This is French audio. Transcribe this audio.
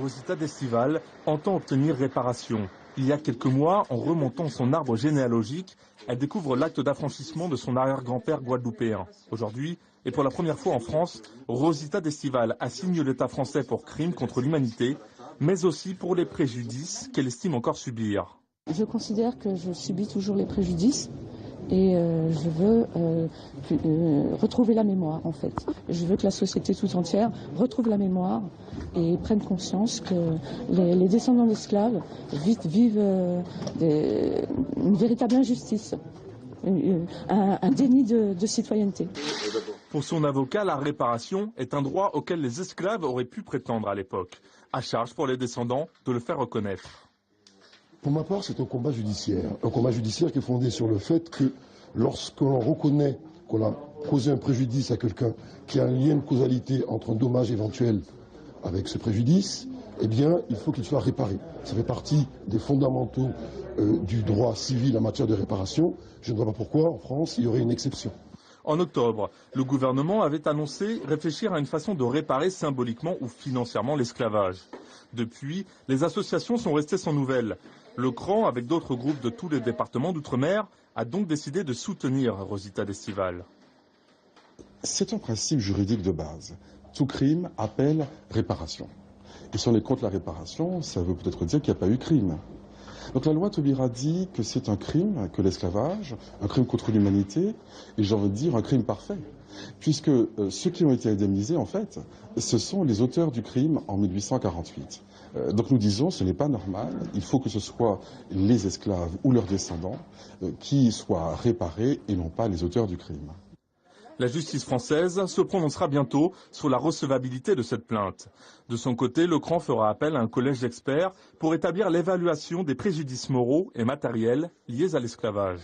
Rosita d'Estival entend obtenir réparation. Il y a quelques mois, en remontant son arbre généalogique, elle découvre l'acte d'affranchissement de son arrière-grand-père guadeloupéen. Aujourd'hui, et pour la première fois en France, Rosita d'Estival assigne l'État français pour crimes contre l'humanité, mais aussi pour les préjudices qu'elle estime encore subir. Je considère que je subis toujours les préjudices. Et je veux retrouver la mémoire, en fait. Je veux que la société tout entière retrouve la mémoire et prenne conscience que les descendants d'esclaves vivent une véritable injustice, un déni de citoyenneté. Pour son avocat, la réparation est un droit auquel les esclaves auraient pu prétendre à l'époque. À charge pour les descendants de le faire reconnaître. Pour ma part, c'est un combat judiciaire qui est fondé sur le fait que lorsque l'on reconnaît qu'on a causé un préjudice à quelqu'un, qu'il y a un lien de causalité entre un dommage éventuel avec ce préjudice, eh bien, il faut qu'il soit réparé. Ça fait partie des fondamentaux du droit civil en matière de réparation. Je ne vois pas pourquoi, en France, il y aurait une exception. En octobre, le gouvernement avait annoncé réfléchir à une façon de réparer symboliquement ou financièrement l'esclavage. Depuis, les associations sont restées sans nouvelles. Le CRAN, avec d'autres groupes de tous les départements d'outre-mer, a donc décidé de soutenir Rosita d'Estival. C'est un principe juridique de base. Tout crime appelle réparation. Et si on est contre la réparation, ça veut peut-être dire qu'il n'y a pas eu crime. Donc la loi Taubira dit que c'est un crime, que l'esclavage, un crime contre l'humanité, et j'ai envie de dire un crime parfait. Puisque ceux qui ont été indemnisés, en fait, ce sont les auteurs du crime en 1848. Donc nous disons, ce n'est pas normal, il faut que ce soit les esclaves ou leurs descendants qui soient réparés et non pas les auteurs du crime. La justice française se prononcera bientôt sur la recevabilité de cette plainte. De son côté, le CRAN fera appel à un collège d'experts pour établir l'évaluation des préjudices moraux et matériels liés à l'esclavage.